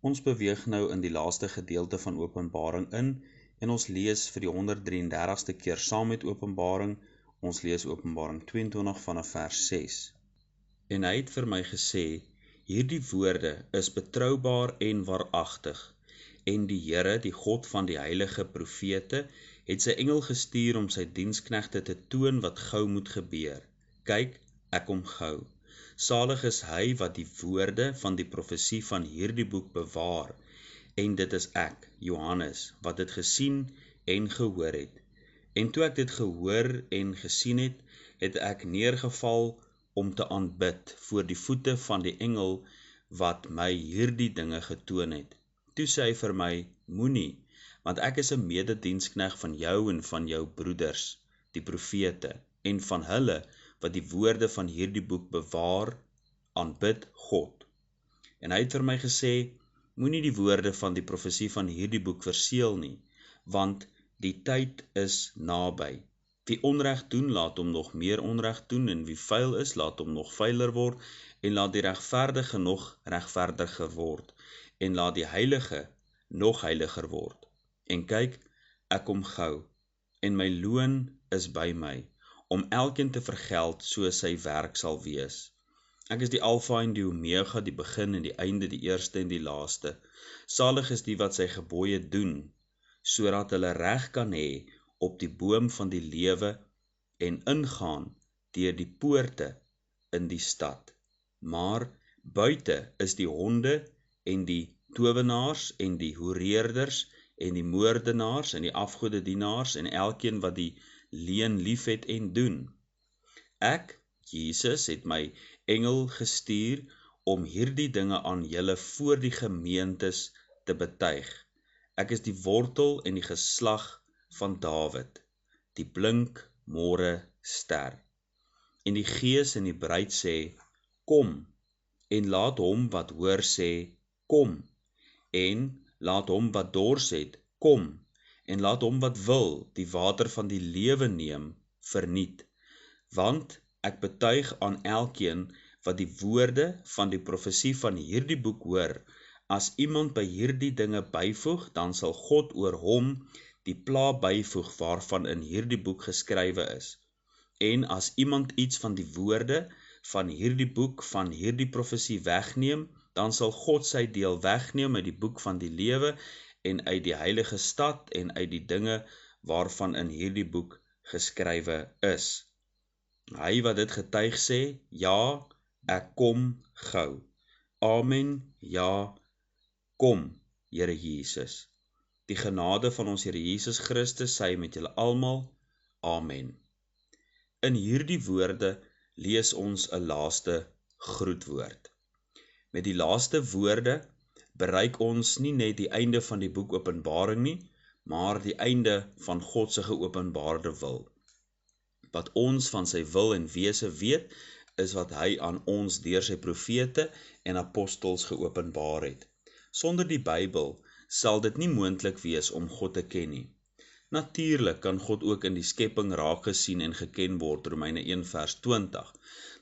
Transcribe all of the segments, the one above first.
Ons beweeg nou in die laaste gedeelte van Openbaring in en ons lees vir die 133ste keer saam met Openbaring. Ons lees Openbaring 22 vanaf vers 6. En hy het vir my gesê, hierdie woorde is betroubaar en waaragtig. En die Here, die God van die heilige profete, het sy engel gestuur om sy diensknegte te toon wat gou moet gebeur. Kyk, ek kom gou. Salig is hy wat die woorde van die profesie van hierdie boek bewaar, en dit is ek, Johannes, wat dit gesien en gehoor het. En toe ek dit gehoor en gesien het, het ek neergeval om te aanbid voor die voete van die engel wat my hierdie dinge getoon het. Toe sê hy vir my, moenie, want ek is 'n mededienskneg van jou en van jou broeders, die profete, en van hulle wat die woorde van hierdie boek bewaar, aanbid God. En hy het vir my gesê, moenie die woorde van die profesie van hierdie boek verseël nie, want die tyd is naby. Wie onreg doen, laat hom nog meer onreg doen, en wie vuil is, laat hom nog vuiler word, en laat die regverdige nog regverdiger word, en laat die heilige nog heiliger word. En kyk, ek kom gou, en my loon is by my, om elkeen te vergeld soos sy werk sal wees. Ek is die Alfa en die Omega, die begin en die einde, die eerste en die laaste. Salig is die wat sy gebooie doen, sodat hulle reg kan hê op die boom van die lewe en ingaan deur die poorte in die stad. Maar buite is die honde en die towenaars en die hoereerders en die moordenaars en die afgodedienaars en elkeen wat die leuen liefhet en doen. Ek, Jesus, het my engel gestuur om hierdie dinge aan julle voor die gemeentes te betuig. Ek is die wortel en die geslag van Dawid, die blink môre ster. En die Gees en die bruid sê, kom, en laat hom wat hoor sê, kom, en laat hom wat dors het, kom, en laat hom wat wil die water van die lewe neem, verniet. Want ek betuig aan elkeen wat die woorde van die profesie van hierdie boek hoor, as iemand by hierdie dinge byvoeg, dan sal God oor hom die pla byvoeg waarvan in hierdie boek geskrywe is. En as iemand iets van die woorde van hierdie boek van hierdie profesie wegneem, dan sal God sy deel wegneem uit die boek van die lewe en uit die heilige stad en uit die dinge waarvan in hierdie boek geskrywe is. Hy wat dit getuig sê, ja, ek kom gou. Amen, ja, kom, Here Jesus. Die genade van ons Here Jesus Christus sy met julle almal. Amen. In hierdie woorde lees ons 'n laaste groetwoord. Met die laaste woorde bereik ons nie net die einde van die boek Openbaring nie, maar die einde van God se geopenbaarde wil. Wat ons van sy wil en wese weet, is wat hy aan ons deur sy profete en apostels geopenbaar het. Sonder die Bybel sal dit nie moontlik wees om God te ken nie. Natuurlik kan God ook in die skepping raak gesien en geken word, Romeine 1 vers 20.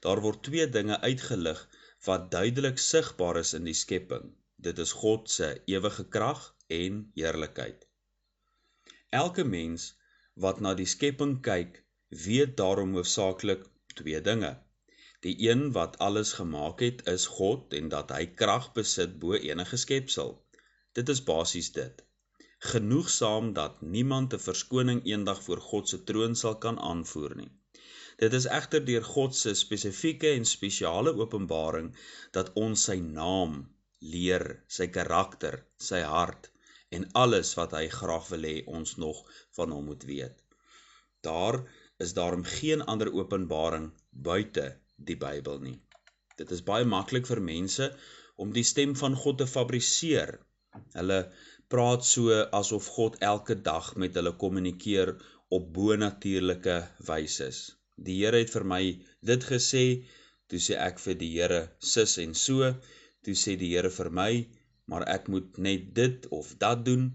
Daar word twee dinge uitgelig wat duidelik sigbaar is in die skepping. Dit is God se ewige krag en heerlikheid. Elke mens wat na die skepping kyk, weet daarom hoofsaaklik twee dinge. Die een wat alles gemaak het, is God en dat hy krag besit bo enige skepsel. Dit is basies dit. Genoegsaam dat niemand 'n verskoning eendag voor God se troon sal kan aanvoer nie. Dit is egter deur God se spesifieke en spesiale openbaring dat ons sy naam leer, sy karakter, sy hart en alles wat hy graag wil hê ons nog van hom moet weet. Daar is daarom geen ander openbaring buite die Bybel nie. Dit is baie maklik vir mense om die stem van God te fabriseer. Hulle praat so asof God elke dag met hulle kommunikeer op bonatuurlike wyse. Die Here het vir my dit gesê, toe sê ek vir die Here sis en so, toe sê die Here vir my, maar ek moet net dit of dat doen.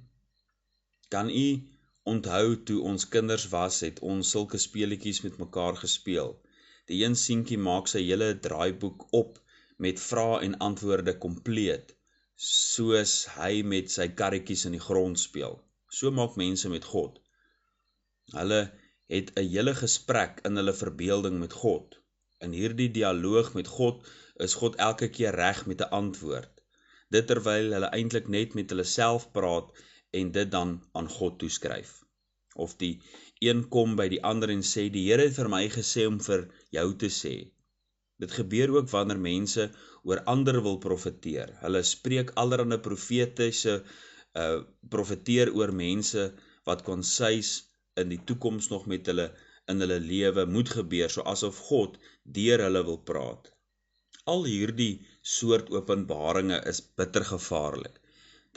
Kan u onthou toe ons kinders was, het ons sulke speletjies met mekaar gespeel. Die een seentjie maak sy hele draaiboek op met vrae en antwoorde kompleet. soos hy met sy karretjies in die grond speel. So maak mense met God. Hulle het 'n hele gesprek in hulle verbeelding met God. In hierdie dialoog met God is God elke keer reg met 'n antwoord. Dit terwyl hulle eintlik net met hulle self praat en dit dan aan God toeskryf. Of die een kom by die ander en sê, die Here het vir my gesê om vir jou te sê. Dit gebeur ook wanneer mense oor ander wil profeteer. Hulle spreek allerhande profeteer oor mense wat konseis in die toekoms nog met hulle in hulle lewe moet gebeur, so asof God deur hulle wil praat. Al hierdie soort openbaringe is bitter gevaarlik.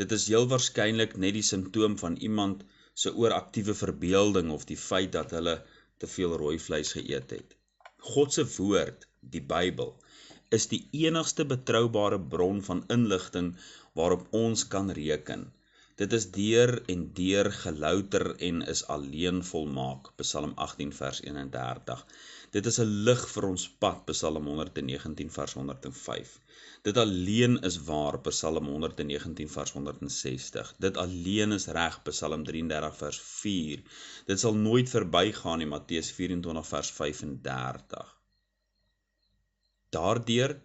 Dit is heel waarskynlik net die simptoom van iemand se ooraktiewe verbeelding of die feit dat hulle te veel rooi vleis geëet het. God se woord, die Bybel, is die enigste betroubare bron van inligting waarop ons kan reken. Dit is deur en deur gelouter en is alleen volmaak, Psalm 18 vers 31. Dit is 'n lig vir ons pad, Psalm 119 vers 105. Dit alleen is waar, Psalm 119 vers 160. Dit alleen is reg, Psalm 33 vers 4. Dit sal nooit verbygaan nie, Matteus 24 vers 35. Daardeur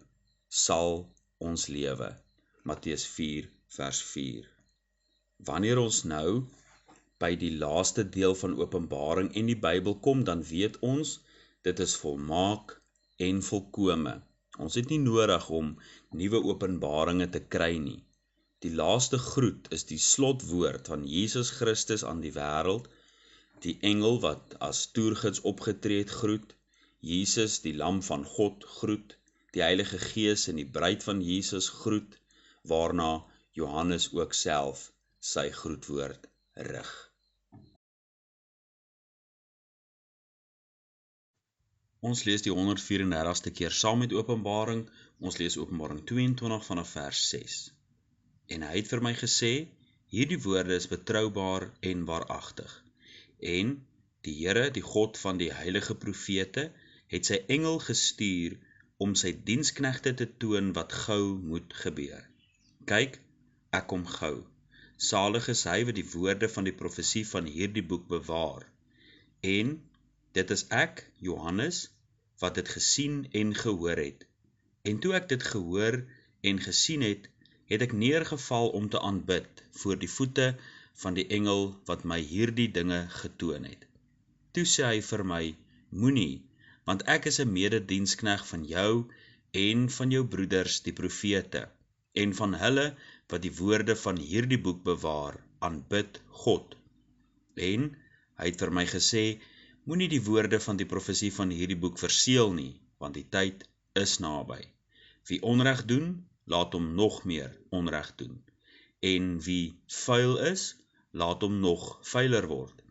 sal ons lewe, Matteus 4 vers 4. Wanneer ons nou by die laaste deel van Openbaring en die Bybel kom, dan weet ons, dit is volmaak en volkome. Ons het nie nodig om nuwe openbaringe te kry nie. Die laaste groet is die slotwoord van Jesus Christus aan die wêreld, die engel wat as toergids opgetree het groet, Jesus die lam van God groet, die Heilige Gees en die bruid van Jesus groet, waarna Johannes ook self sy groetwoord rig. Ons lees die 134ste keer saam met Openbaring. Ons lees Openbaring 22 vanaf vers 6. En hy het vir my gesê, hierdie woorde is betroubaar en waaragtig. En die Here, die God van die heilige profete, het sy engel gestuur om sy diensknegte te toon wat gou moet gebeur. Kyk, ek kom gou. Salig is hy wat die woorde van die profesie van hierdie boek bewaar. En dit is ek, Johannes, wat dit gesien en gehoor het. En toe ek dit gehoor en gesien het, het ek neergeval om te aanbid voor die voete van die engel wat my hierdie dinge getoon het. Toe sê hy vir my, moenie, want ek is 'n mededienskneg van jou en van jou broeders die profete, en van hulle wat die woorde van hierdie boek bewaar, aanbid God. En hy het vir my gesê, moenie die woorde van die profesie van hierdie boek verseël nie, want die tyd is naby. Wie onreg doen, laat hom nog meer onreg doen. En wie vuil is, laat hom nog vuiler word.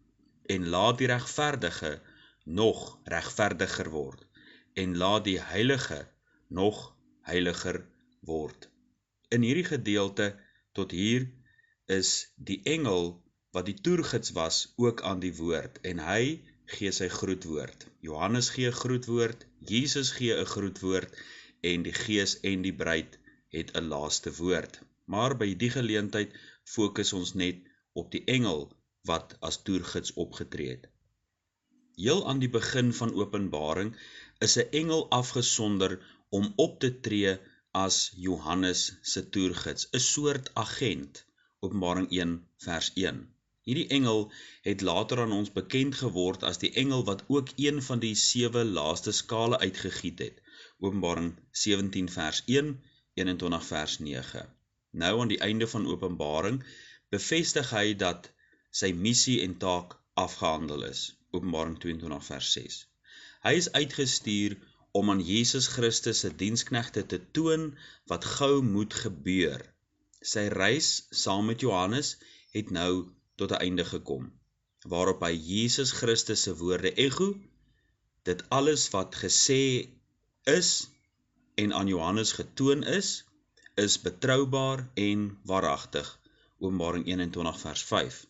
En laat die regverdige nog regverdiger word. En laat die heilige nog heiliger word. In hierdie gedeelte tot hier is die engel wat die toergids was ook aan die woord en hy gee sy groetwoord. Johannes gee 'n groetwoord, Jesus gee 'n groetwoord en die Gees en die bruid het 'n laaste woord. Maar by die geleentheid fokus ons net op die engel wat as toergids opgetree het. Heel aan die begin van Openbaring is 'n engel afgesonder om op te tree as Johannes se toergids, 'n soort agent, Openbaring 1 vers 1. Hierdie engel het later aan ons bekend geword as die engel wat ook een van die 7 laaste skale uitgegiet het, Openbaring 17 vers 1, 21 vers 9. Nou aan die einde van Openbaring bevestig hy dat sy missie en taak afgehandel is, Openbaring 22 vers 6. Hy is uitgestuur om aan Jesus Christus se diensknegte te toon wat gou moet gebeur. Sy reis saam met Johannes het nou tot 'n einde gekom, waarop hy Jesus Christus se woorde ego, dit alles wat gesê is en aan Johannes getoon is betroubaar en waaragtig, Openbaring 21 vers 5.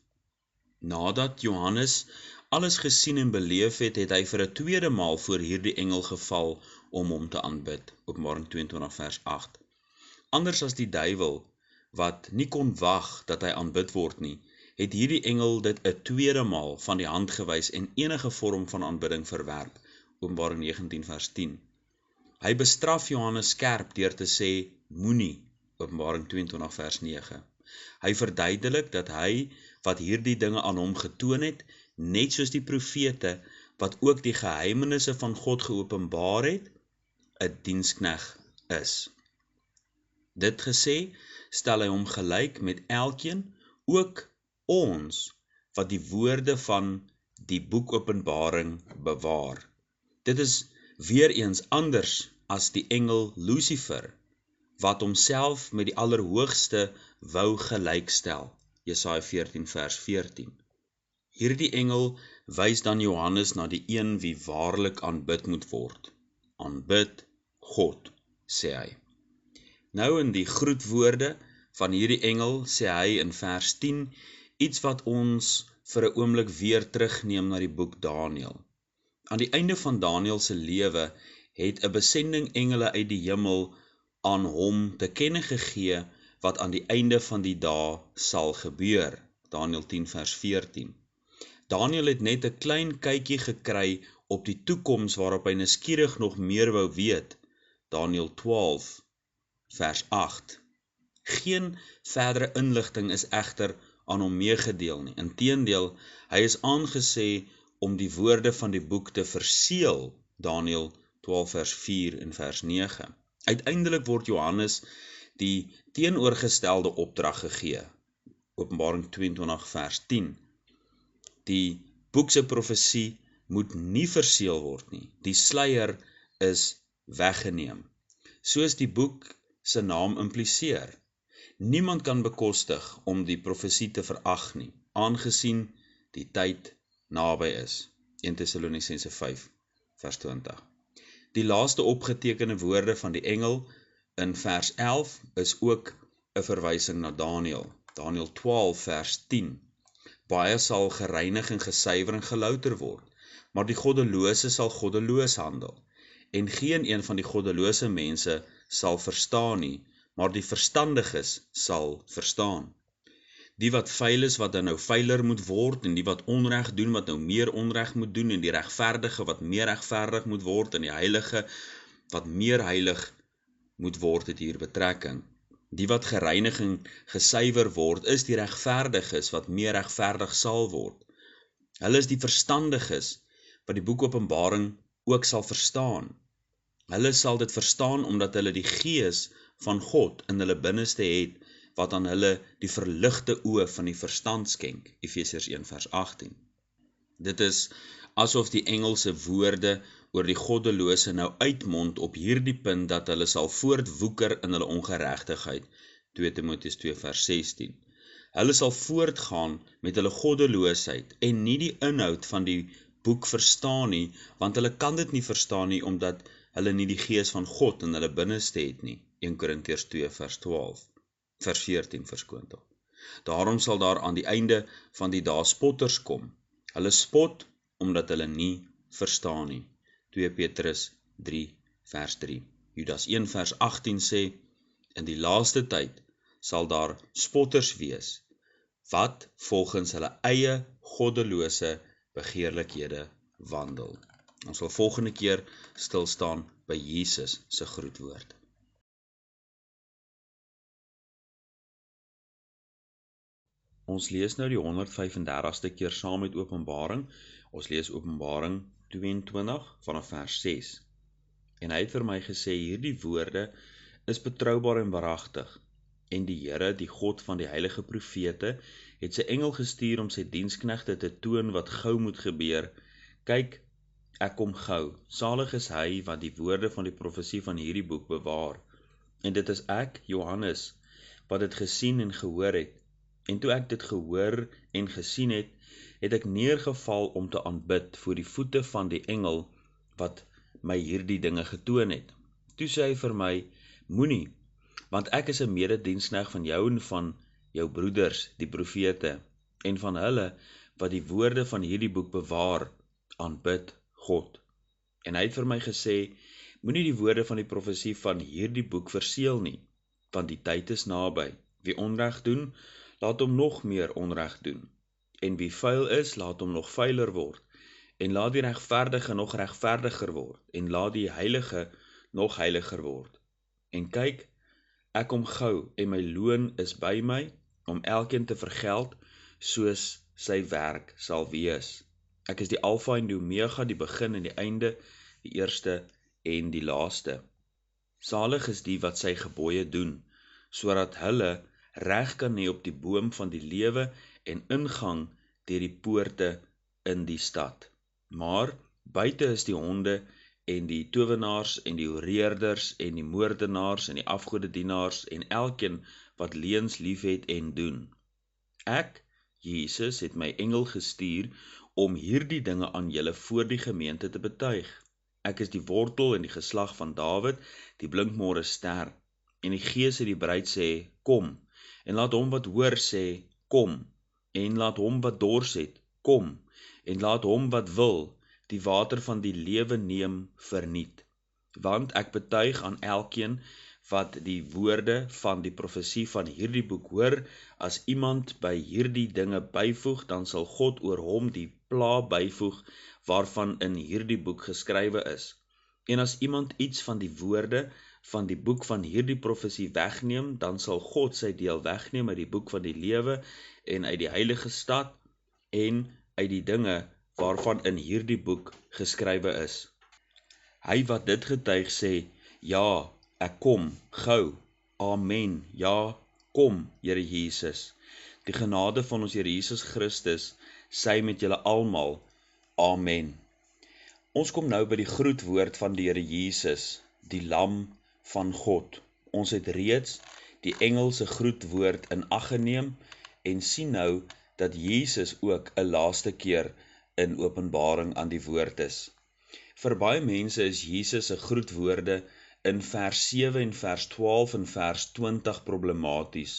Nadat Johannes alles gesien en beleef het, het hy vir 'n tweede maal voor hierdie engel geval om hom te aanbid, Openbaring 22 vers 8. Anders as die duiwel, wat nie kon wag dat hy aanbid word nie, het hierdie engel dit 'n tweede maal van die hand gewys en enige vorm van aanbidding verwerp, Openbaring 19 vers 10. Hy bestraf Johannes skerp deur te sê, moenie, Openbaring 22 vers 9. Hy verduidelik dat hy, wat hierdie dinge aan hom getoon het, net soos die profete, wat ook die geheimenisse van God geopenbaar het, 'n dienskneg is. Dit gesê, stel hy hom gelyk met elkeen, ook ons, wat die woorde van die boek Openbaring bewaar. Dit is weer eens anders as die engel Lucifer, wat homself met die Allerhoogste wou gelykstel, Jesaja 14 vers 14. Hierdie engel wys dan Johannes na die een wie waarlik aanbid moet word. Aanbid God, sê hy. Nou in die groetwoorde van hierdie engel sê hy in vers 10 iets wat ons vir 'n oomblik weer terugneem na die boek Daniël. Aan die einde van Daniël se lewe het 'n besending engele uit die hemel aan hom te kenne gegee wat aan die einde van die dae sal gebeur. Daniël 10 vers 14. Daniël het net 'n klein kykie gekry op die toekoms waarop hy nuuskierig nog meer wou weet. Daniël 12 vers 8. Geen verdere inligting is egter aan hom meegedeel nie. Inteendeel, hy is aangesê om die woorde van die boek te verseël, Daniël 12 vers 4 en vers 9. Uiteindelik word Johannes die teenoorgestelde opdrag gegee, Openbaring 22 vers 10. Die boek se profesie moet nie verseël word nie. Die sluier is weggeneem, soos die boek se naam impliseer. Niemand kan bekostig om die profesie te verag nie, aangesien die tyd naby is. 1 Tessalonisense 5 vers 20. Die laaste opgetekende woorde van die engel in vers 11 is ook 'n verwysing na Daniël. Daniël 12 vers 10. Baie sal gereinig en gesuiwer en gelouter word, maar die goddelose sal goddeloos handel, en geen een van die goddelose mense sal verstaan nie, maar die verstandiges sal verstaan. Die wat vuil is, wat dan nou vuiler moet word, en die wat onreg doen, wat nou meer onreg moet doen, en die regverdige wat meer regverdig moet word, en die heilige wat meer heilig moet word, het hier betrekking. Die wat gereinig en gesuiwer word, is die regverdiges wat meer regverdig sal word. Hulle is die verstandiges wat die boek Openbaring ook sal verstaan. Hulle sal dit verstaan omdat hulle die gees van God in hulle binneste het, wat aan hulle die verligte oë van die verstand skenk, Efesiërs 1 vers 18. Dit is asof die engelse woorde oor die goddelose nou uitmond op hierdie punt dat hulle sal voortwoeker in hulle ongeregtigheid, 2 Timoteus 2 vers 16. Hulle sal voortgaan met hulle goddeloosheid en nie die inhoud van die boek verstaan nie, want hulle kan dit nie verstaan nie, omdat hulle nie die gees van God in hulle binneste het nie, 1 Korintiërs 2 vers 12. Vers 14 verskoon tog. Daarom sal daar aan die einde van die dae spotters kom. Hulle spot omdat hulle nie verstaan nie. 2 Petrus 3 vers 3. Judas 1 vers 18 sê, in die laaste tyd sal daar spotters wees, wat volgens hulle eie goddelose begeerlikhede wandel. Ons sal volgende keer stil staan by Jesus se groetwoord. Ons lees nou die 135ste keer saam met Openbaring. Ons lees Openbaring 22 vanaf vers 6. En hy het vir my gesê, hierdie woorde is betroubaar en waaragtig. En die Here, die God van die heilige profete, het sy engel gestuur om sy diensknegte te toon wat gou moet gebeur. Kyk, ek kom gou. Salig is hy wat die woorde van die profesie van hierdie boek bewaar. En dit is ek, Johannes, wat dit gesien en gehoor het. En toe ek dit gehoor en gesien het, het ek neergeval om te aanbid voor die voete van die engel wat my hierdie dinge getoon het. Toe sê hy vir my, moenie, want ek is 'n mededienskneg van jou en van jou broeders, die profete, en van hulle wat die woorde van hierdie boek bewaar, aanbid God. En hy het vir my gesê, moenie die woorde van die profesie van hierdie boek verseël nie, want die tyd is naby. Wie onreg doen, laat hom nog meer onreg doen. En wie vuil is, laat hom nog vuiler word. En laat die regverdige nog regverdiger word. En laat die heilige nog heiliger word. En kyk, ek kom gou, en my loon is by my, om elkeen te vergeld, soos sy werk sal wees. Ek is die Alfa en die Omega, die begin en die einde, die eerste en die laaste. Salig is die wat sy gebooie doen, sodat hulle reg kan hê op die boom van die lewe en ingang deur die poorte in die stad. Maar buite is die honde en die towenaars en die hoereerders en die moordenaars en die afgodedienaars en elkeen wat leuns liefhet en doen. Ek, Jesus, het my engel gestuur om hierdie dinge aan julle voor die gemeente te betuig. Ek is die wortel en die geslag van Dawid, die blinkmôre ster. En die Gees het die bruid sê, kom. En laat hom wat hoor sê, kom. En laat hom wat dors het, kom. En laat hom wat wil, die water van die lewe neem verniet. Want ek betuig aan elkeen wat die woorde van die profesie van hierdie boek hoor, as iemand by hierdie dinge byvoeg, dan sal God oor hom die pla byvoeg, waarvan in hierdie boek geskrywe is. En as iemand iets van die woorde van die boek van hierdie profesie wegneem, dan sal God sy deel wegneem uit die boek van die lewe en uit die heilige stad en uit die dinge waarvan in hierdie boek geskrywe is. Hy wat dit getuig sê, ja, ek kom, gou, amen, ja, kom, Here Jesus. Die genade van ons Here Jesus Christus, sy met julle almal, amen. Ons kom nou by die groetwoord van die Here Jesus, die Lam van God. Ons het reeds die Engelse groetwoord in ag geneem en sien nou dat Jesus ook 'n laaste keer in Openbaring aan die woord is. Vir baie mense is Jesus se groetwoorde in vers 7 en vers 12 en vers 20 problematies.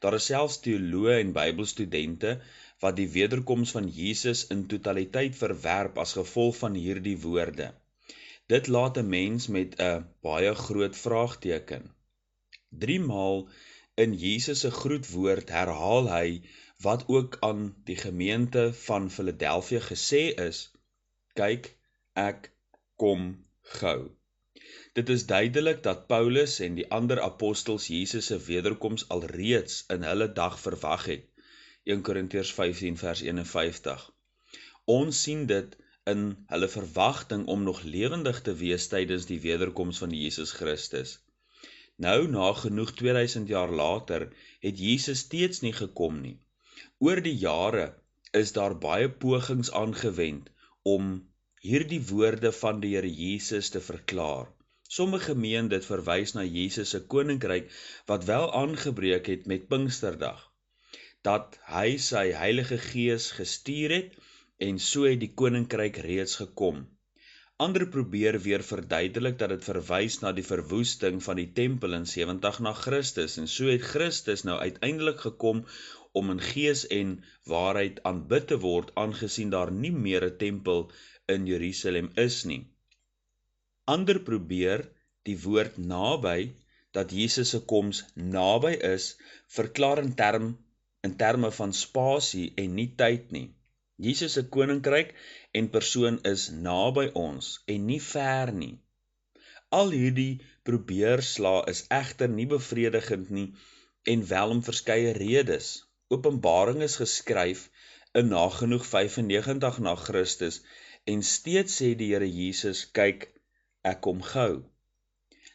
Daar is selfs teoloë en Bybelstudente wat die wederkoms van Jesus in totaliteit verwerp as gevolg van hierdie woorde. Dit laat 'n mens met 'n baie groot vraagteken. 3 maal in Jesus se groetwoord herhaal hy wat ook aan die gemeente van Philadelphia gesê is, kyk, ek kom gou. Dit is duidelik dat Paulus en die ander apostels Jesus se wederkoms alreeds in hulle dag verwag het. 1 Korintiërs 15 vers 51. Ons sien dit in hulle verwagting om nog lewendig te wees tydens die wederkoms van Jesus Christus. Nou, nagenoeg 2000 jaar later, het Jesus steeds nie gekom nie. Oor die jare is daar baie pogings aangewend om hierdie woorde van die Here Jesus te verklaar. Sommige meen dit verwys na Jesus se koninkryk wat wel aangebreek het met Pinksterdag, dat hy sy Heilige Gees gestuur het en so het die koninkryk reeds gekom. Ander probeer weer verduidelik dat dit verwys na die verwoesting van die tempel in 70 na Christus en so het Christus nou uiteindelik gekom om in gees en waarheid aanbid te word, aangesien daar nie meer 'n tempel in Jerusalem is nie. Ander probeer die woord naby, dat Jesus se koms naby is, verklaar in terme van spasie en nie tyd nie. Jesus se koninkryk en persoon is naby ons en nie ver nie. Al hierdie probeerslae is egter nie bevredigend nie en wel om verskeie redes. Openbaring is geskryf in nagenoeg 95 na Christus en steeds sê die Here Jesus, kyk, ek kom gou.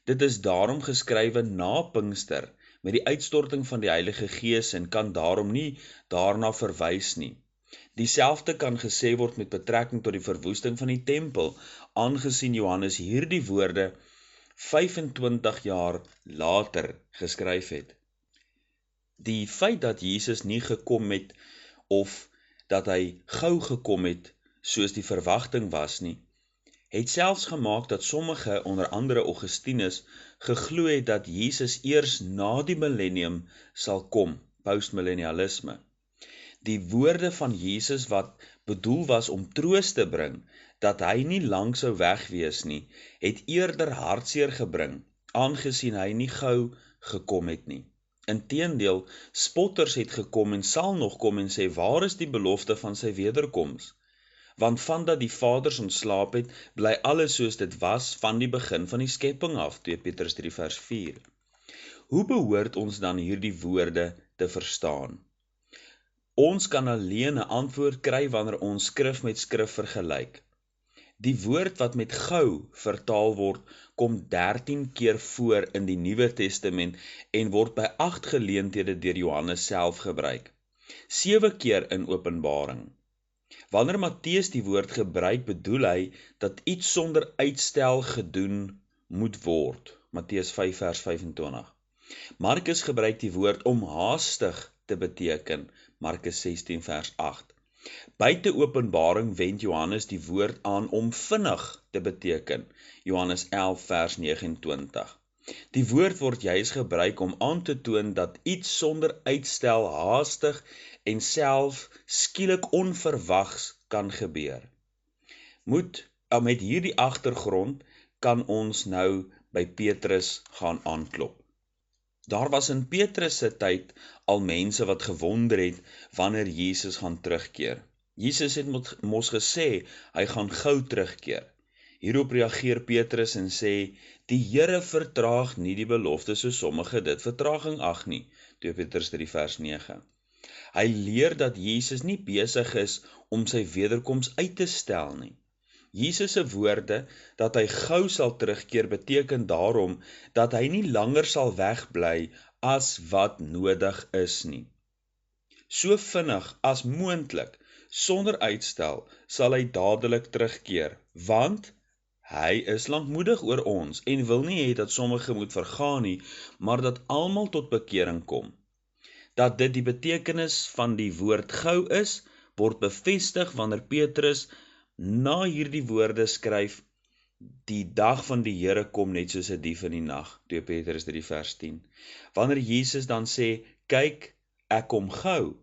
Dit is daarom geskrywe na Pinkster met die uitstorting van die Heilige Gees en kan daarom nie daarna verwys nie. Dieselfde kan gesê word met betrekking tot die verwoesting van die tempel, aangesien Johannes hierdie woorde 25 jaar later geskryf het. Die feit dat Jesus nie gekom het of dat hy gou gekom het soos die verwagting was nie, het selfs gemaak dat sommige, onder andere Augustinus, geglo het dat Jesus eers na die millennium sal kom, postmillennialisme. Die woorde van Jesus wat bedoel was om troos te bring, dat hy nie lank sou weg wees nie, het eerder hartseer gebring, aangesien hy nie gou gekom het nie. Inteendeel, spotters het gekom en sal nog kom en sê, waar is die belofte van sy wederkoms? Want vandat die vaders ontslaap het, bly alles soos dit was van die begin van die skepping af, 2 Petrus 3 vers 4. Hoe behoort ons dan hierdie woorde te verstaan? Ons kan alleen 'n antwoord kry wanneer ons skrif met skrif vergelyk. Die woord wat met gou vertaal word, kom 13 keer voor in die Nuwe Testament en word by 8 geleenthede deur Johannes self gebruik. 7 keer in Openbaring. Wanneer Matteus die woord gebruik, bedoel hy dat iets sonder uitstel gedoen moet word. Matteus 5 vers 25. Markus gebruik die woord om haastig te beteken. Markus 16 vers 8. Buite Openbaring wend Johannes die woord aan om vinnig te beteken. Johannes 11 vers 29. Die woord word juis gebruik om aan te toon dat iets sonder uitstel haastig en self skielik onverwags kan gebeur. Met hierdie agtergrond kan ons nou by Petrus gaan aanklop. Daar was in Petrus se tyd al mense wat gewonder het wanneer Jesus gaan terugkeer. Jesus het mos gesê, hy gaan gou terugkeer. Hierop reageer Petrus en sê, die Here vertraag nie die belofte soos sommige dit vertraging ag nie, 2 Petrus 3 vers 9. Hy leer dat Jesus nie besig is om sy wederkoms uit te stel nie. Jesus se woorde dat hy gou sal terugkeer beteken daarom dat hy nie langer sal wegbly as wat nodig is nie. So vinnig as moontlik, sonder uitstel, sal hy dadelik terugkeer, want hy is lankmoedig oor ons en wil nie hê dat sommige moet vergaan nie, maar dat almal tot bekering kom. Dat dit die betekenis van die woord gou is, word bevestig wanneer Petrus na hierdie woorde skryf, die dag van die Here kom net soos 'n dief in die nag, 2 Petrus 3 vers 10. Wanneer Jesus dan sê, kyk, ek kom gou,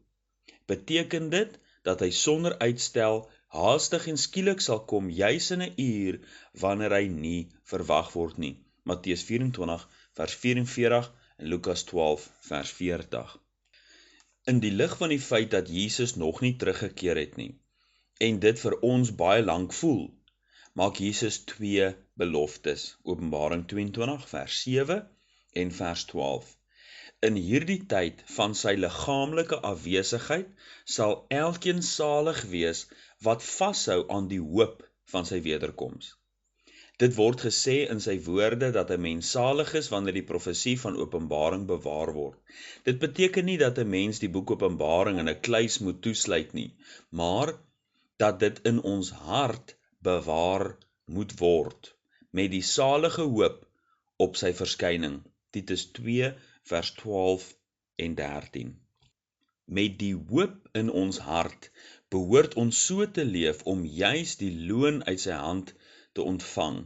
beteken dit dat hy sonder uitstel, haastig en skielik sal kom, juis in 'n uur, wanneer hy nie verwag word nie. Matteus 24 vers 44 en Lukas 12 vers 40. In die lig van die feit dat Jesus nog nie teruggekeer het nie, en dit vir ons baie lank voel, maak Jesus 2 beloftes, Openbaring 22 vers 7 en vers 12. In hierdie tyd van sy liggaamlike afwesigheid sal elkeen salig wees wat vashou aan die hoop van sy wederkoms. Dit word gesê in sy woorde dat 'n mens salig is wanneer die profesie van Openbaring bewaar word. Dit beteken nie dat 'n mens die boek Openbaring in 'n kluis moet toesluit nie, maar dat dit in ons hart bewaar moet word, met die salige hoop op sy verskyning. Titus 2 vers 12 en 13. Met die hoop in ons hart behoort ons so te leef om juis die loon uit sy hand te ontvang.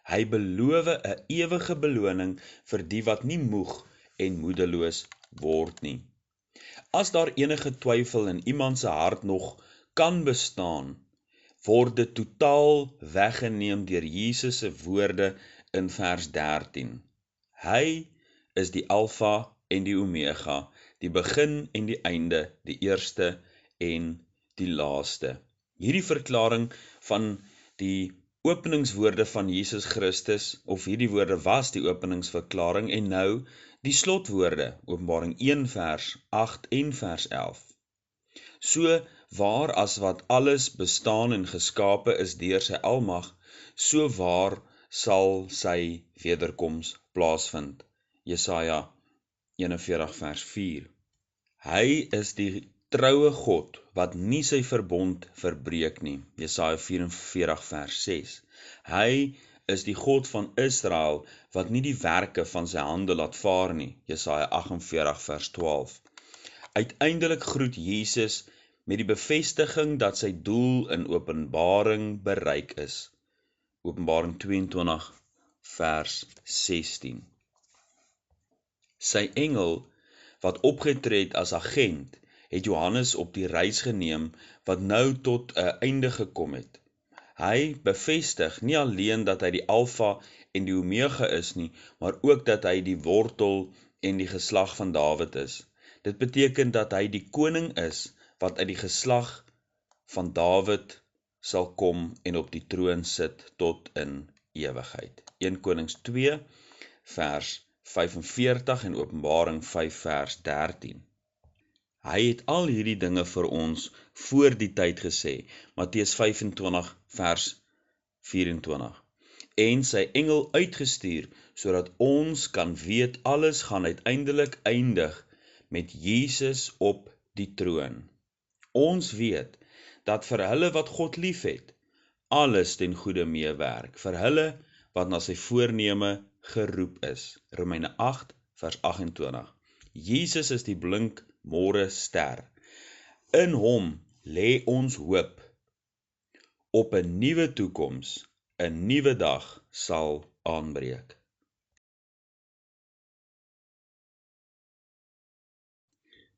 Hy beloof 'n ewige beloning vir die wat nie moeg en moedeloos word nie. As daar enige twyfel in iemand se hart nog kan bestaan, word dit totaal weggeneem deur Jesus se woorde in vers 13. Hy is die Alfa en die Omega, die begin en die einde, die eerste en die laaste. Hierdie verklaring van die openingswoorde van Jesus Christus, of hierdie woorde was die openingsverklaring, en nou die slotwoorde, Openbaring 1 vers 8 en vers 11. So waar as wat alles bestaan en geskape is deur sy almag, so waar sal sy wederkoms plaasvind. Jesaja 41 vers 4. Hy is die troue God wat nie sy verbond verbreek nie. Jesaja 44 vers 6. Hy is die God van Israel wat nie die werke van sy hande laat vaar nie. Jesaja 48 vers 12. Uiteindelik groet Jesus met die bevestiging dat sy doel in Openbaring bereik is. Openbaring 22 vers 16. Sy engel wat opgetree het as agent, het Johannes op die reis geneem wat nou tot 'n einde gekom het. Hy bevestig nie alleen dat hy die Alfa en die Omega is nie, maar ook dat hy die wortel en die geslag van Dawid is. Dit beteken dat hy die koning is, wat uit die geslag van Dawid sal kom en op die troon sit tot in ewigheid. 1 Konings 2 vers 45 en Openbaring 5 vers 13. Hy het al hierdie dinge vir ons voor die tyd gesê, Matteus 25 vers 24, en sy engel uitgestuur, sodat ons kan weet alles gaan uiteindelik eindig met Jesus op die troon. Ons weet dat vir hulle wat God liefhet, alles ten goeie meewerk, vir hulle wat na sy voorneme geroep is. Romeine 8 vers 28. Jesus is die blink môre ster. In hom lê ons hoop op 'n nuwe toekoms, 'n nuwe dag sal aanbreek.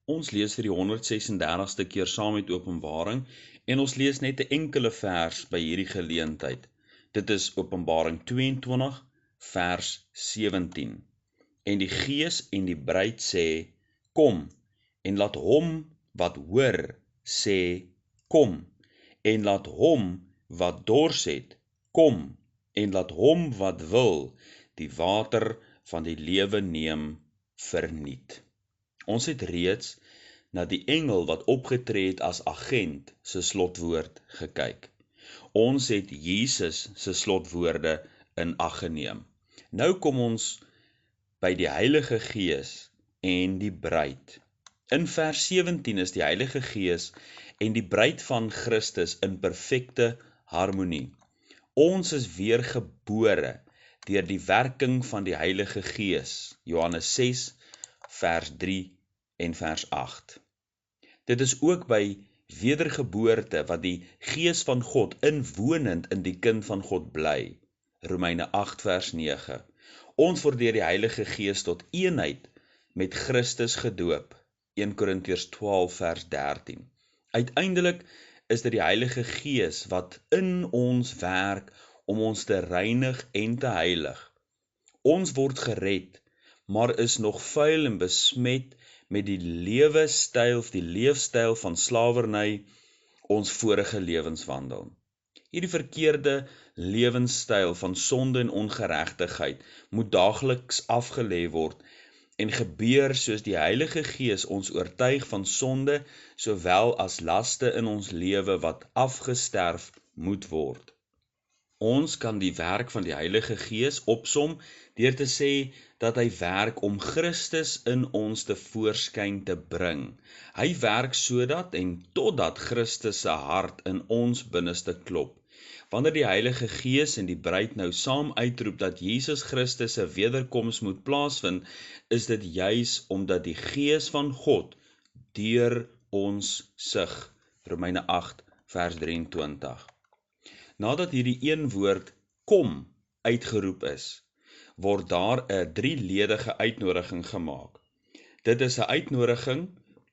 Ons lees vir die 136ste keer saam met Openbaring en ons lees net 'n enkele vers by hierdie geleentheid. Dit is Openbaring 22 vers 17. En die Gees en die bruid sê, kom, en laat hom wat hoor sê, kom, en laat hom wat dors het, kom, en laat hom wat wil die water van die lewe neem verniet. Ons het reeds na die engel wat opgetree het as agent se slotwoord gekyk. Ons het Jesus se slotwoorde in ag geneem. Nou kom ons by die Heilige Gees en die bruid. In vers 17 is die Heilige Gees en die bruid van Christus in perfekte harmonie. Ons is weer gebore deur die werking van die Heilige Gees. Johannes 6 vers 3 en vers 8. Dit is ook by wedergeboorte wat die Gees van God inwonend in die kind van God bly. Romeine 8 vers 9. Ons word deur die Heilige Gees tot eenheid met Christus gedoop. 1 Korintiërs 12 vers 13. Uiteindelik is dit die Heilige Gees wat in ons werk om ons te reinig en te heilig. Ons word gered, maar is nog vuil en besmet met die leefstyl van slawerny, ons vorige lewenswandel. Hierdie verkeerde lewenstyl van sonde en ongeregtigheid moet daagliks afgelê word en gebeur soos die Heilige Gees ons oortuig van sonde, sowel as laste in ons lewe wat afgesterf moet word. Ons kan die werk van die Heilige Gees opsom deur te sê dat hy werk om Christus in ons te voorskyn te bring. Hy werk sodat en totdat Christus se hart in ons binneste klop. Wanneer die Heilige Gees en die bruid nou saam uitroep dat Jesus Christus se wederkoms moet plaasvind, is dit juis omdat die Gees van God deur ons sug. Romeine 8 vers 23. Nadat hierdie een woord kom uitgeroep is, word daar 'n drieledige uitnodiging gemaak. Dit is 'n uitnodiging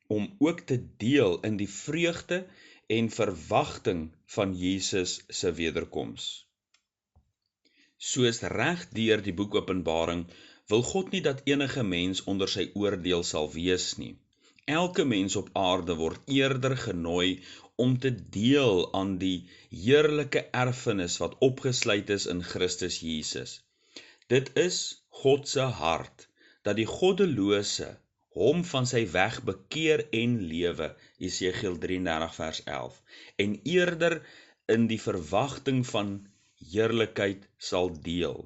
om ook te deel in die vreugde en verwagting van Jesus se wederkoms. Soos reg deur die boek Openbaring wil God nie dat enige mens onder sy oordeel sal wees nie. Elke mens op aarde word eerder genooi om te deel aan die heerlike erfenis wat opgesluit is in Christus Jesus. Dit is God se hart, dat die goddelose hom van sy weg bekeer en lewe, Esegiel 33 vers 11, en eerder in die verwagting van heerlikheid sal deel.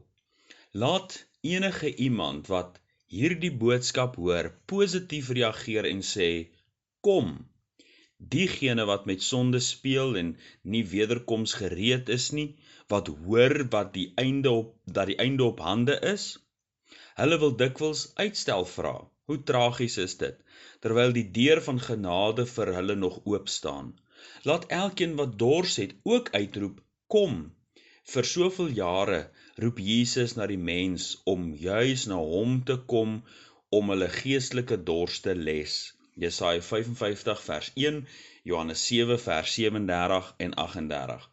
Laat enige iemand wat hierdie boodskap hoor, positief reageer en sê, kom. Diegene wat met sonde speel en nie wederkoms gereed is nie, wat hoor dat die einde op hande is, hulle wil dikwels uitstel vra. Hoe tragies is dit, terwyl die deur van genade vir hulle nog oop staan. Laat elkeen wat dors het ook uitroep, kom. Vir soveel jare roep Jesus na die mens om juis na hom te kom om hulle geestelike dors te les. Jesaja 55 vers 1, Johannes 7 vers 37 en 38.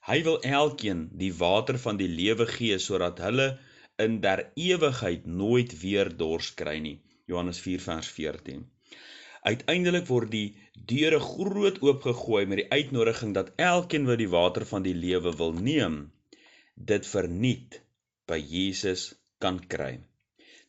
Hy wil elkeen die water van die lewe gee, sodat hulle in der ewigheid nooit weer dors kry nie. Johannes 4 vers 14. Uiteindelik word die deure groot oopgegooi met die uitnodiging dat elkeen wat die water van die lewe wil neem, dit verniet by Jesus kan kry.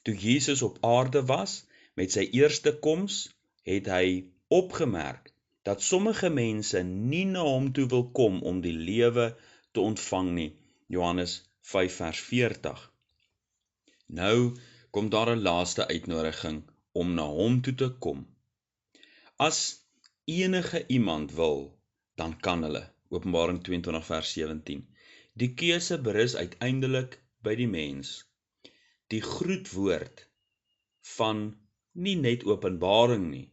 Toe Jesus op aarde was, met sy eerste koms, het hy opgemerk dat sommige mense nie na hom toe wil kom om die lewe te ontvang nie. Johannes 5 vers 40. Nou kom daar 'n laaste uitnodiging om na hom toe te kom. As enige iemand wil, dan kan hulle. Openbaring 22 vers 17. Die keuse berus uiteindelik by die mens. Die groetwoord van nie net Openbaring nie,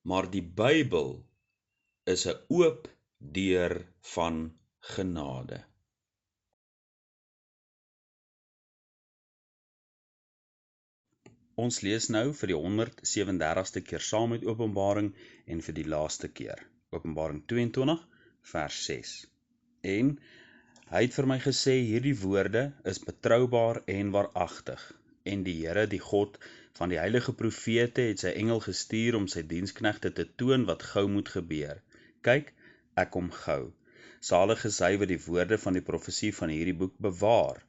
maar die Bybel is 'n oop deur van genade. Ons lees nou vir die 137ste keer saam met Openbaring en vir die laaste keer. Openbaring 22 vers 6. En hy het vir my gesê, hierdie woorde is betroubaar en waaragtig. En die Here, die God van die heilige profete, het sy engel gestuur om sy diensknegte te toon wat gou moet gebeur. Kyk, ek kom gou. Salig is hy wat die woorde van die profesie van hierdie boek bewaar.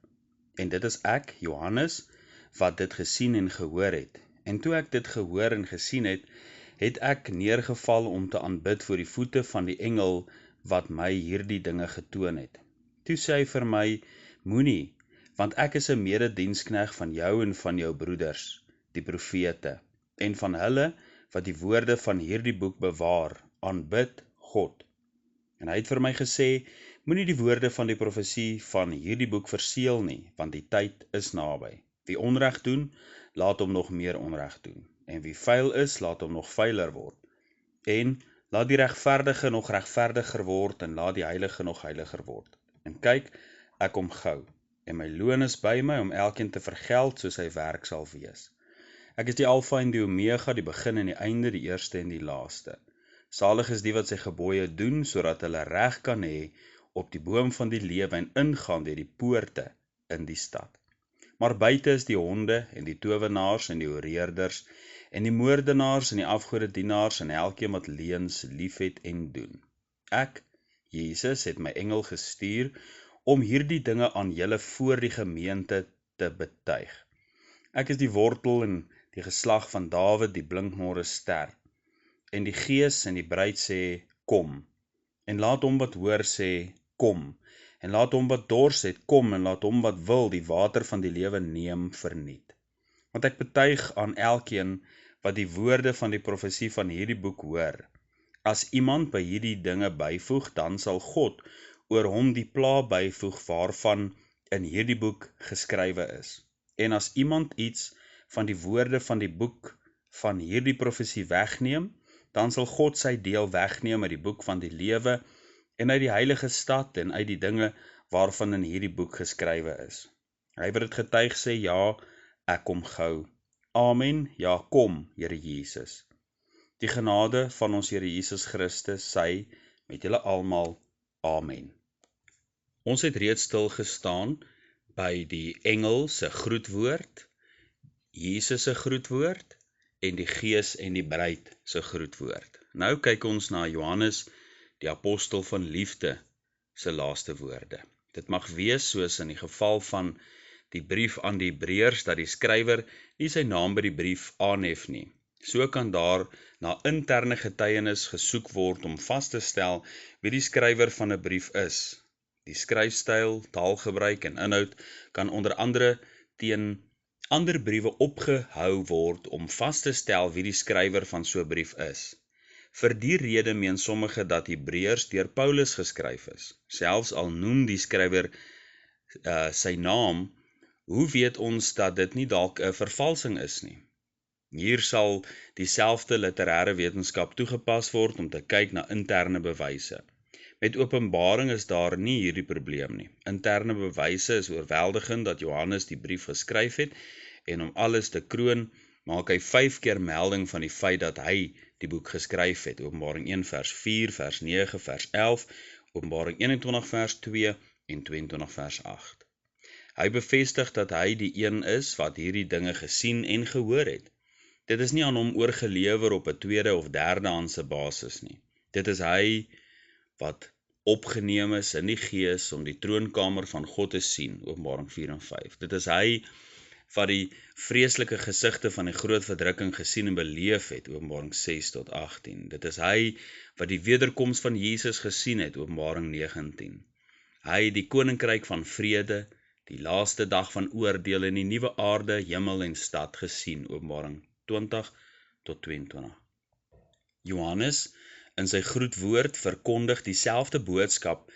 En dit is ek, Johannes, wat dit gesien en gehoor het. En toe ek dit gehoor en gesien het, het ek neergeval om te aanbid voor die voete van die engel wat my hierdie dinge getoon het. Toe sê hy vir my, moenie, want ek is 'n mededienskneg van jou en van jou broeders, die profete, en van hulle wat die woorde van hierdie boek bewaar, aanbid God. En hy het vir my gesê, moenie die woorde van die profesie van hierdie boek verseël nie, want die tyd is naby. Wie onreg doen, laat hom nog meer onreg doen. En wie vuil is, laat hom nog vuiler word. En laat die regverdige nog regverdiger word, en laat die heilige nog heiliger word. En kyk, ek kom gou, en my loon is by my om elkeen te vergeld soos sy werk sal wees. Ek is die Alfa en die Omega, die begin en die einde, die eerste en die laaste. Salig is die wat sy gebooie doen, sodat hulle reg kan hê op die boom van die lewe en ingaan deur die poorte in die stad. Maar buite is die honde en die towenaars en die oreerders en die moordenaars en die afgodedienaars en elkeen wat leuns liefhet en doen. Ek, Jesus, het my engel gestuur om hierdie dinge aan julle voor die gemeente te betuig. Ek is die wortel en die geslag van Dawid, die blinkmôre ster. En die Gees en die bruid sê, kom. En laat hom wat hoor sê, kom. En laat hom wat dors het, kom, en laat hom wat wil die water van die lewe neem verniet. Want ek betuig aan elkeen wat die woorde van die profesie van hierdie boek hoor. As iemand by hierdie dinge byvoeg, dan sal God oor hom die pla byvoeg waarvan in hierdie boek geskrywe is. En as iemand iets van die woorde van die boek van hierdie profesie wegneem, dan sal God sy deel wegneem uit die boek van die lewe en uit die heilige stad en uit die dinge waarvan in hierdie boek geskrywe is. Hy wat dit getuig sê, ja, ek kom gou. Amen, ja, kom, Here Jesus. Die genade van ons Here Jesus Christus sy met julle almal. Amen. Ons het reeds stil gestaan by die engel se groetwoord, Jesus se groetwoord en die Gees en die bruid se groetwoord. Nou kyk ons na Johannes, die apostel van liefde, se laaste woorde. Dit mag wees soos in die geval van die brief aan die Hebreërs, dat die skrywer nie sy naam by die brief aanhef nie. So kan daar na interne getuienis gesoek word om vas te stel wie die skrywer van 'n brief is. Die skryfstyl, taalgebruik en inhoud kan onder andere teen ander briewe opgehou word om vas te stel wie die skrywer van so 'n brief is. Vir die rede meen sommige dat Hebreërs deur Paulus geskryf is. Selfs al noem die skrywer sy naam, hoe weet ons dat dit nie dalk 'n vervalsing is nie? Hier sal dieselfde literêre wetenskap toegepas word om te kyk na interne bewyse. Met Openbaring is daar nie hierdie probleem nie. Interne bewyse is oorweldigend dat Johannes die brief geskryf het en om alles te kroon, maak hy 5 keer melding van die feit dat hy die boek geskryf het. Openbaring 1 vers 4, vers 9, vers 11, Openbaring 21 vers 2 en 22 vers 8. Hy bevestig dat hy die een is wat hierdie dinge gesien en gehoor het. Dit is nie aan hom oorgelewer op 'n tweede of derde handse basis nie. Dit is hy wat opgeneem is in die gees om die troonkamer van God te sien, Openbaring 4 en 5. Dit is hy wat die vreeslike gesigte van die groot verdrukking gesien en beleef het, Openbaring 6 tot 18. Dit is hy wat die wederkoms van Jesus gesien het, Openbaring 19. Hy die koninkryk van vrede, die laaste dag van oordeel en die nuwe aarde, hemel en stad gesien, Openbaring 20 tot 22. Johannes in sy groetwoord verkondig dieselfde boodskap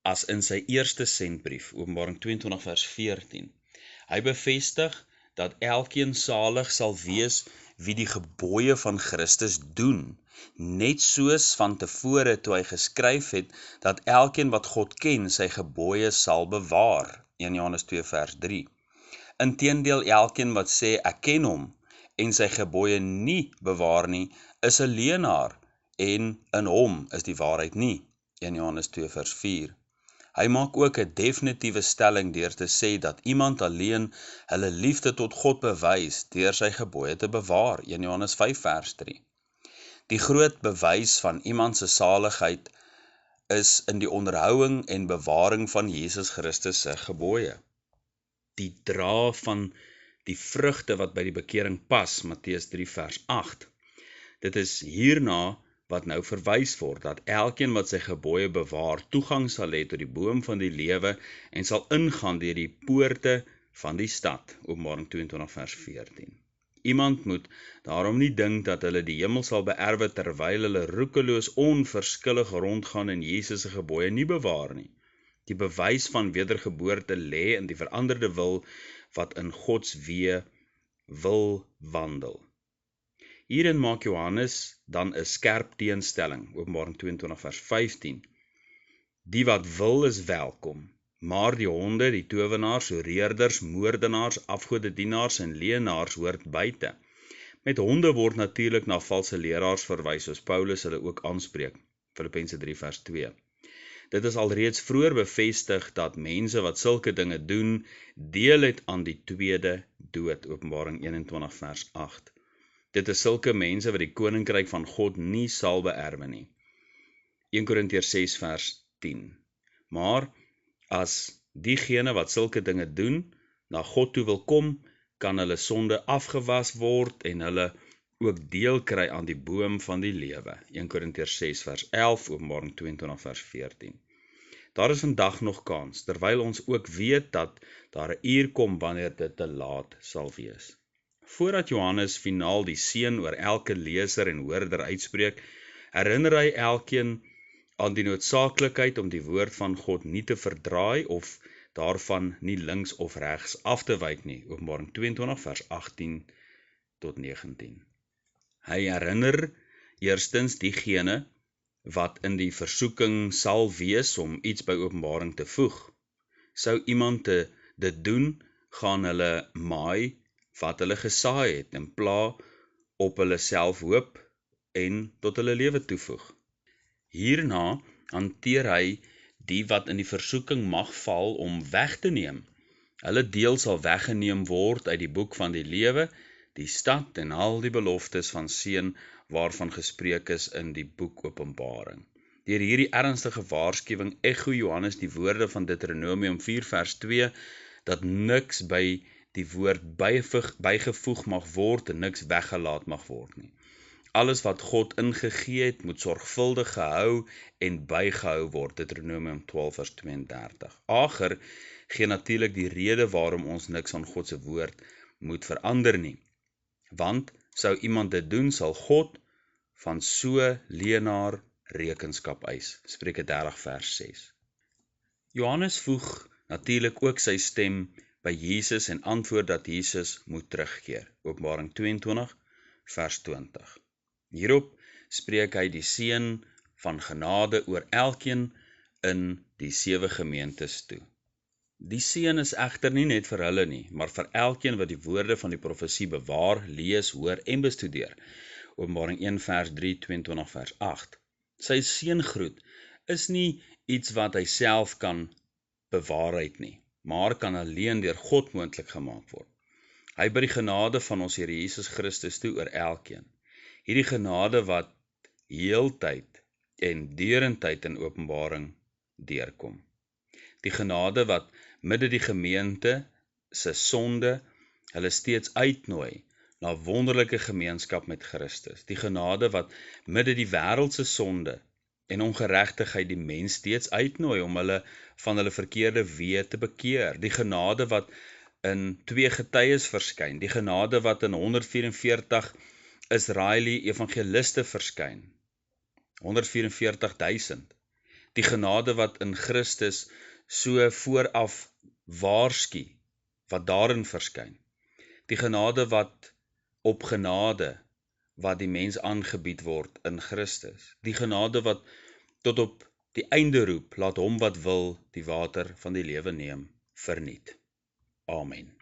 as in sy eerste sendbrief, Openbaring 22 vers 14. Hy bevestig dat elkeen salig sal wees wie die gebooie van Christus doen, net soos van tevore toe hy geskryf het dat elkeen wat God ken sy gebooie sal bewaar, 1 Johannes 2 vers 3. Inteendeel, elkeen wat sê ek ken hom en sy gebooie nie bewaar nie, is 'n leienaar en in hom is die waarheid nie, 1 Johannes 2 vers 4. Hy maak ook 'n definitiewe stelling deur te sê dat iemand alleen hulle liefde tot God bewys deur sy gebooie te bewaar, 1 Johannes 5 vers 3. Die groot bewys van iemand se saligheid is in die onderhouding en bewaring van Jesus Christus se gebooie. Die dra van die vrugte wat by die bekering pas, Matteus 3 vers 8. Dit is hierna wat nou verwys word, dat elkeen wat sy gebooie bewaar, toegang sal hê tot die boom van die lewe en sal ingaan deur die poorte van die stad, Openbaring 22 vers 14. Iemand moet daarom nie dink dat hulle die hemel sal beerwe terwyl hulle roekeloos onverskillig rondgaan en Jesus se gebooie nie bewaar nie. Die bewys van wedergeboorte lê in die veranderde wil wat in Gods weë wil wandel. Hierin maak Johannes dan 'n skerp teenstelling, Openbaring 22 vers 15. Die wat wil is welkom, maar die honde, die towenaars, hoereerders, moordenaars, afgodedienaars en leenaars hoort buite. Met honde word natuurlik na valse leraars verwys, soos Paulus hulle ook aanspreek, Filippense 3 vers 2. Dit is alreeds vroeër bevestig dat mense wat sulke dinge doen, deel het aan die tweede dood, Openbaring 21 vers 8. Dit is sulke mense wat die koninkryk van God nie sal beerwe nie. 1 Korintiërs 6 vers 10. Maar as diegene wat sulke dinge doen, na God toe wil kom, kan hulle sonde afgewas word en hulle ook deel kry aan die boom van die lewe. 1 Korintiërs 6 vers 11, Openbaring 22 vers 14. Daar is vandag nog kans, terwyl ons ook weet dat daar 'n uur kom wanneer dit te laat sal wees. Voordat Johannes finaal die seën oor elke leser en hoorder uitspreek, herinner hy elkeen aan die noodsaaklikheid om die woord van God nie te verdraai of daarvan nie links of regs af te wyk nie, Openbaring 22 vers 18 tot 19. Hy herinner eerstens diegene wat in die versoeking sal wees om iets by Openbaring te voeg. Sou iemand dit doen, gaan hulle maai wat hulle gesaai het en pla op hulle self hoop en tot hulle lewe toevoeg. Hierna hanteer hy die wat in die versoeking mag val om weg te neem. Hulle deel sal weggeneem word uit die boek van die lewe, die stad en al die beloftes van seën waarvan gespreek is in die boek Openbaring. Deur hierdie ernstige waarskuwing ekho Johannes die woorde van Deuteronomium 4 vers 2, dat niks by die woord bygevoeg mag word en niks weggelaat mag word nie. Alles wat God ingegee het, moet sorgvuldig gehou en bygehou word, Deuteronomium 12 vers 32. Ager gee natuurlik die rede waarom ons niks aan God se woord moet verander nie. Want sou iemand dit doen, sal God van so leenaar rekenskap eis. Spreuke 30 vers 6. Johannes voeg natuurlik ook sy stem by Jesus en antwoord dat Jesus moet terugkeer. Openbaring 22 vers 20. Hierop spreek hy die seën van genade oor elkeen in die 7 gemeentes toe. Die seën is egter nie net vir hulle nie, maar vir elkeen wat die woorde van die profesie bewaar, lees, hoor en bestudeer. Openbaring 1 vers 3, 22 vers 8. Sy seëngroet is nie iets wat hy self kan bewaarheid nie. maar kan alleen deur God moontlik gemaak word. Hy bid die genade van ons Here Jesus Christus toe oor elkeen. Hierdie genade wat heeltyd en derendtyd in Openbaring deurkom. Die genade wat midde die gemeente se sonde hulle steeds uitnooi na wonderlike gemeenskap met Christus. Die genade wat midde die wêreld se sonde en ongeregtigheid die mens steeds uitnooi om hulle van hulle verkeerde weë te bekeer. Die genade wat in 2 getuies verskyn. Die genade wat in 144 Israeli evangeliste verskyn. 144,000. Die genade wat in Christus so vooraf waarsku, wat daarin verskyn. Die genade wat op genade, wat die mens aangebied word in Christus. Die genade wat tot op die einde roep, laat hom wat wil die water van die lewe neem, verniet. Amen.